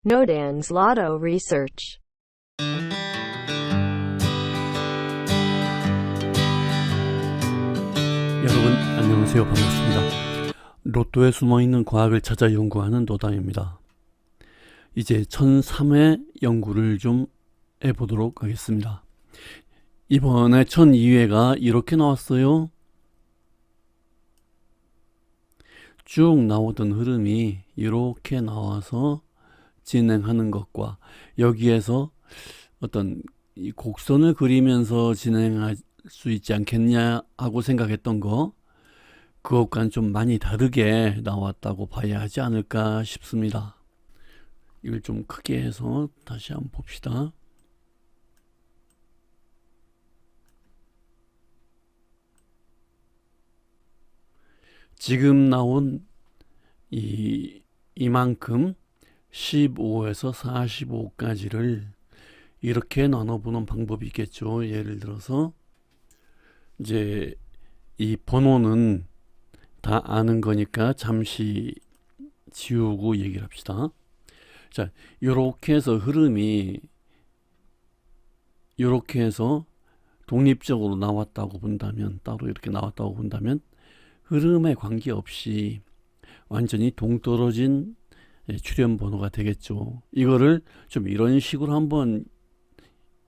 Nodan's Lotto Research. 여러분 안녕하세요. 반갑습니다. 로또에 숨어있는 과학을 찾아 연구하는 노담입니다. 이제 1003회 연구를 좀 해보도록 하겠습니다. 이번에 1002회가 이렇게 나왔어요. 쭉 나오던 흐름이 이렇게 나와서 진행하는 것과 여기에서 어떤 이 곡선을 그리면서 진행할 수 있지 않겠냐 하고 생각했던 거, 그것과는 좀 많이 다르게 나왔다고 봐야 하지 않을까 싶습니다. 이걸 좀 크게 해서 다시 한번 봅시다. 지금 나온 이만큼 15에서 45까지를 이렇게 나눠보는 방법이 있겠죠. 예를 들어서 이제 이 번호는 다 아는 거니까 잠시 지우고 얘기를 합시다. 자, 요렇게 해서 흐름이 요렇게 해서 독립적으로 나왔다고 본다면, 따로 이렇게 나왔다고 본다면 흐름에 관계없이 완전히 동떨어진 출현 번호가 되겠죠. 이거를 좀 이런 식으로 한번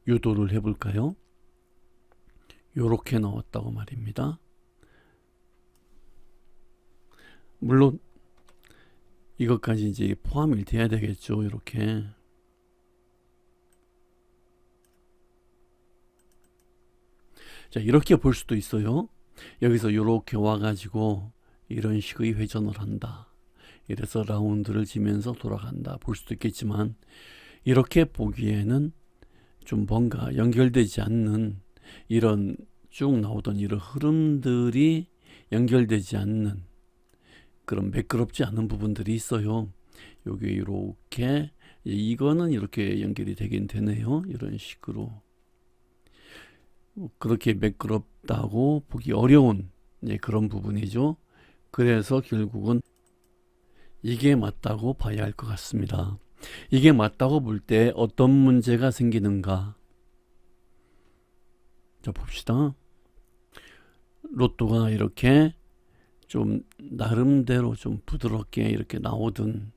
유도를 해볼까요? 요렇게 나왔다고 말입니다. 물론 이것까지 이제 포함이 돼야 되겠죠. 이렇게. 자, 이렇게 볼 수도 있어요. 여기서 이렇게 와가지고 이런 식의 회전을 한다. 이래서 라운드를 지면서 돌아간다. 볼 수도 있겠지만, 이렇게 보기에는 좀 뭔가 연결되지 않는, 이런 쭉 나오던 이런 흐름들이 연결되지 않는 그런 매끄럽지 않은 부분들이 있어요. 여기 이렇게, 이거는 이렇게 연결이 되긴 되네요. 이런 식으로. 그렇게 매끄럽다고 보기 어려운 그런 부분이죠. 그래서 결국은 이게 맞다고 봐야 할 것 같습니다. 이게 맞다고 볼 때 어떤 문제가 생기는가? 자, 봅시다. 로또가 이렇게 좀 나름대로 좀 부드럽게 이렇게 나오던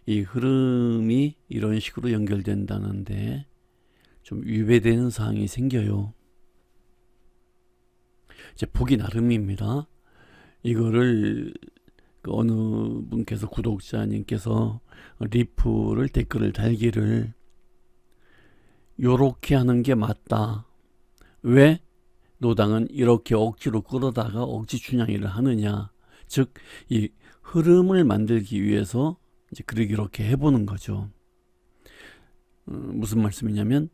이 흐름이 이런 식으로 연결된다는데 좀 위배되는 사항이 생겨요. 이제 보기 나름입니다. 이거를 어느 분께서, 구독자님께서 리플을 댓글을 달기를 요렇게 하는 게 맞다. 왜 노당은 이렇게 억지로 끌어다가 억지 춘향이를 하느냐. 즉, 이 흐름을 만들기 위해서 이제 이렇게 해보는 거죠. 무슨 말씀이냐면,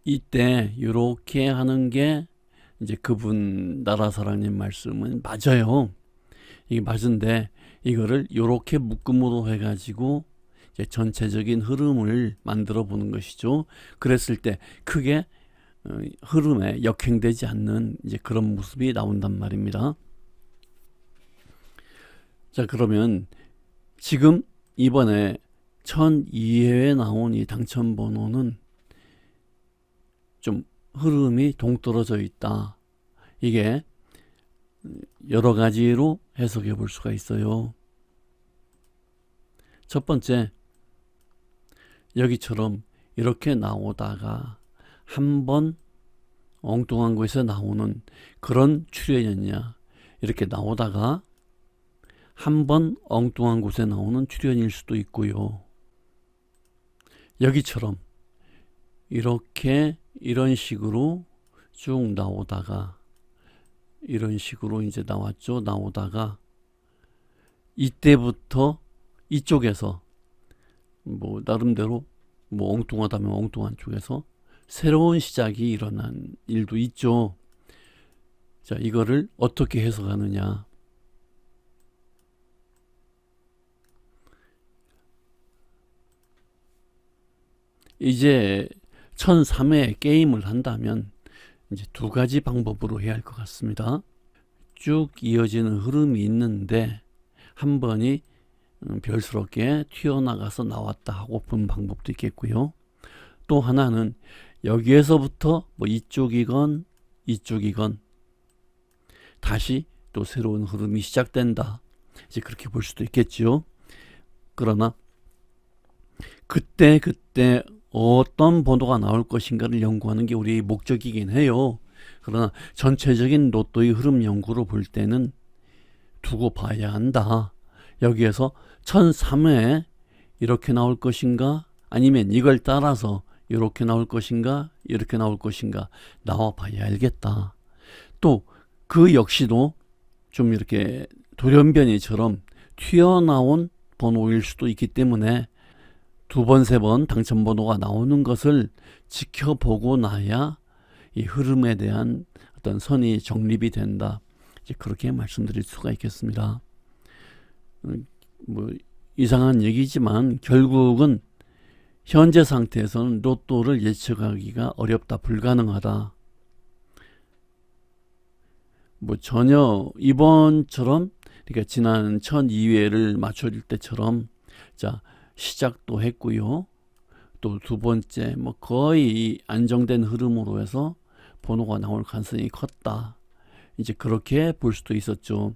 이때 이렇게 하는 게 이제 그분 나라사랑님 말씀은 맞아요. 이게 맞은데 이거를 요렇게 묶음으로 해가지고 이제 전체적인 흐름을 만들어 보는 것이죠. 그랬을 때 크게 흐름에 역행되지 않는 이제 그런 모습이 나온단 말입니다. 자, 그러면 지금 이번에 1002회에 나온 이 당첨 번호는 좀 흐름이 동떨어져 있다. 이게 여러 가지로 해석해 볼 수가 있어요. 첫 번째, 여기처럼 이렇게 나오다가 한번 엉뚱한 곳에서 나오는 그런 출현이냐, 이렇게 나오다가 한번 엉뚱한 곳에 나오는 출현일 수도 있고요. 여기처럼 이렇게 이런 식으로 쭉 나오다가 이런 식으로 이제 나왔죠. 나오다가 이때부터 이쪽에서 뭐 나름대로 뭐 엉뚱하다면 엉뚱한 쪽에서 새로운 시작이 일어난 일도 있죠. 자, 이거를 어떻게 해석하느냐. 이제 1003회 게임을 한다면 이제 두 가지 방법으로 해야 할 것 같습니다. 쭉 이어지는 흐름이 있는데 한 번이 별스럽게 튀어나가서 나왔다 하고 본 방법도 있겠고요. 또 하나는 여기에서부터 뭐 이쪽이건 이쪽이건 다시 또 새로운 흐름이 시작된다. 이제 그렇게 볼 수도 있겠죠. 그러나 그때 어떤 번호가 나올 것인가를 연구하는 게 우리의 목적이긴 해요. 그러나 전체적인 로또의 흐름 연구로 볼 때는 두고 봐야 한다. 여기에서 1003회 이렇게 나올 것인가, 아니면 이걸 따라서 이렇게 나올 것인가, 이렇게 나올 것인가 나와 봐야 알겠다. 또 그 역시도 좀 이렇게 돌연변이처럼 튀어나온 번호일 수도 있기 때문에 두 번, 세 번 당첨 번호가 나오는 것을 지켜보고 나야 이 흐름에 대한 어떤 선이 정립이 된다. 이제 그렇게 말씀드릴 수가 있겠습니다. 뭐 이상한 얘기지만 결국은 현재 상태에서는 로또를 예측하기가 어렵다, 불가능하다. 뭐 전혀 이번처럼, 그러니까 지난 1002회를 맞춰줄 때처럼 자 시작도 했고요. 또 두 번째 뭐 거의 안정된 흐름으로 해서 번호가 나올 가능성이 컸다. 이제 그렇게 볼 수도 있었죠.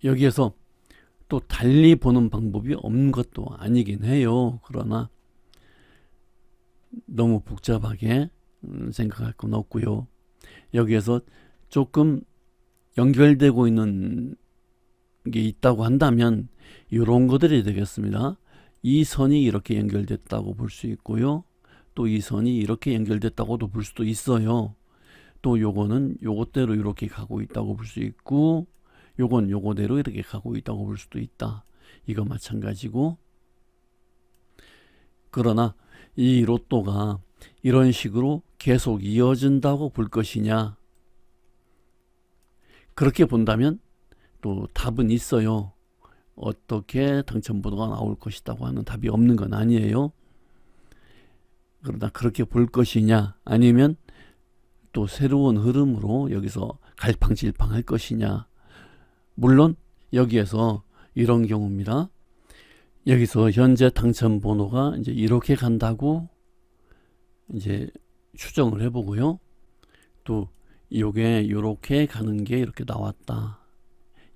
여기에서 또 달리 보는 방법이 없는 것도 아니긴 해요. 그러나 너무 복잡하게 생각할 건 없고요. 여기에서 조금 연결되고 있는 게 있다고 한다면 이런 것들이 되겠습니다. 이 선이 이렇게 연결됐다고 볼 수 있고요. 또 이 선이 이렇게 연결됐다고도 볼 수도 있어요. 또 요거는 요것대로 이렇게 가고 있다고 볼 수 있고, 요건 요거대로 이렇게 가고 있다고 볼 수도 있다. 이거 마찬가지고. 그러나 이 로또가 이런 식으로 계속 이어진다고 볼 것이냐, 그렇게 본다면 또 답은 있어요. 어떻게 당첨번호가 나올 것이라고 하는 답이 없는 건 아니에요. 그러나 그렇게 볼 것이냐, 아니면 또 새로운 흐름으로 여기서 갈팡질팡할 것이냐. 물론 여기에서 이런 경우입니다. 여기서 현재 당첨번호가 이제 이렇게 간다고 이제 추정을 해보고요. 또 요게 요렇게 가는 게 이렇게 나왔다.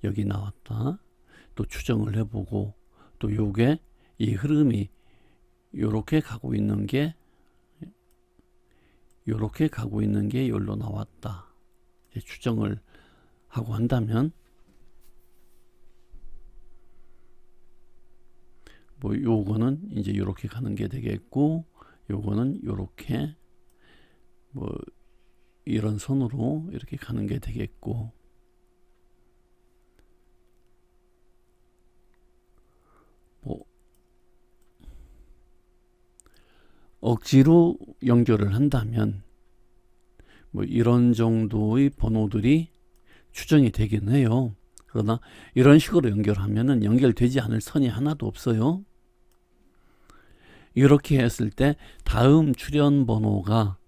여기 나왔다. 또 추정을 해보고, 또 요게 이 흐름이 요렇게 가고 있는 게 요렇게 가고 있는 게 여기로 나왔다. 추정을 하고 한다면 뭐 요거는 이제 요렇게 가는 게 되겠고, 요거는 요렇게 뭐 이런 선으로 이렇게 가는 게 되겠고, 뭐 억지로 연결을 한다면 뭐 이런 정도의 번호들이 추정이 되긴 해요. 그러나 이런 식으로 연결하면은 연결되지 않을 선이 하나도 없어요. 이렇게 했을 때 다음 출현 번호가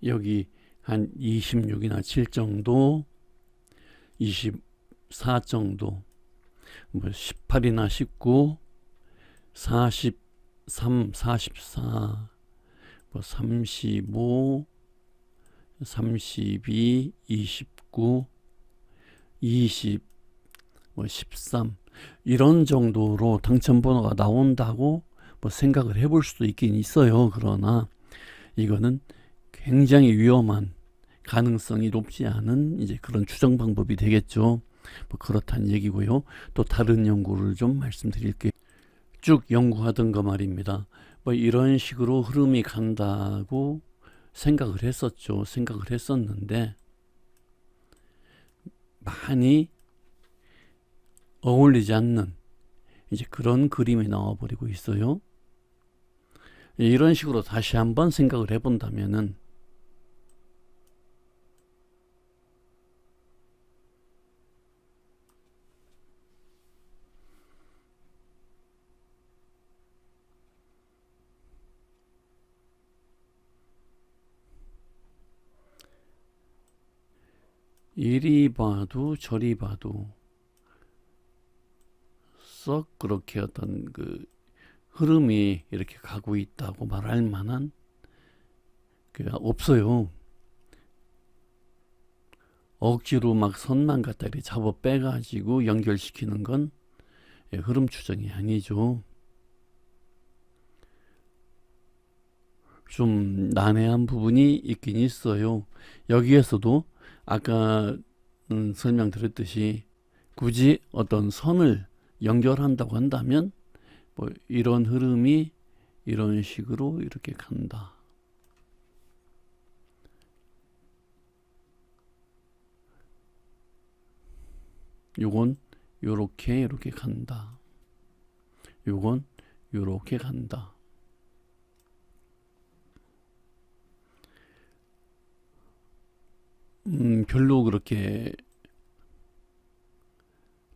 여기 한 26이나 7 정도, 24 정도, 뭐 18이나 19, 43, 44, 뭐 35, 32, 29, 20, 뭐 13 이런 정도로 당첨번호가 나온다고 뭐 생각을 해볼 수도 있긴 있어요. 그러나 이거는 굉장히 위험한, 가능성이 높지 않은 이제 그런 추정 방법이 되겠죠. 뭐 그렇다는 얘기고요. 또 다른 연구를 좀 말씀드릴게요. 쭉 연구하던 거 말입니다. 뭐 이런 식으로 흐름이 간다고 생각을 했었죠. 생각을 했었는데 많이 어울리지 않는 이제 그런 그림이 나와버리고 있어요. 이런 식으로 다시 한번 생각을 해본다면은 이리 봐도 저리 봐도 썩 그렇게 어떤 그 흐름이 이렇게 가고 있다고 말할 만한 게 없어요. 억지로 막 선만 갖다 이렇게 잡아 빼가지고 연결시키는 건 흐름 추정이 아니죠. 좀 난해한 부분이 있긴 있어요. 여기에서도 아까 설명드렸듯이 굳이 어떤 선을 연결한다고 한다면 뭐 이런 흐름이 이런 식으로 이렇게 간다. 요건 요렇게 간다. 요건 요렇게 간다. 별로 그렇게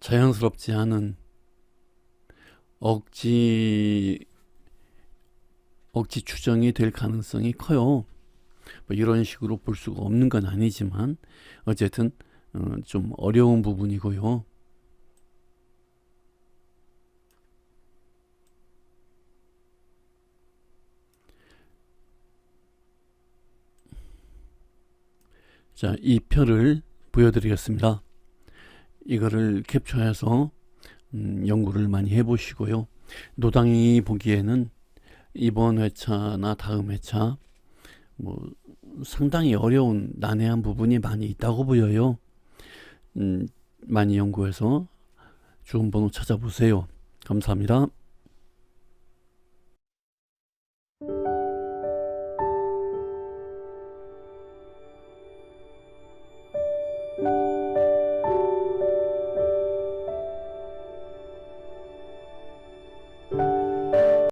자연스럽지 않은 억지 추정이 될 가능성이 커요. 뭐 이런 식으로 볼 수가 없는 건 아니지만 어쨌든 좀 어려운 부분이고요. 자, 이 표를 보여드리겠습니다. 이거를 캡처해서 연구를 많이 해보시고요. 노당이 보기에는 이번 회차나 다음 회차 뭐 상당히 어려운 난해한 부분이 많이 있다고 보여요. 많이 연구해서 좋은 번호 찾아보세요. 감사합니다.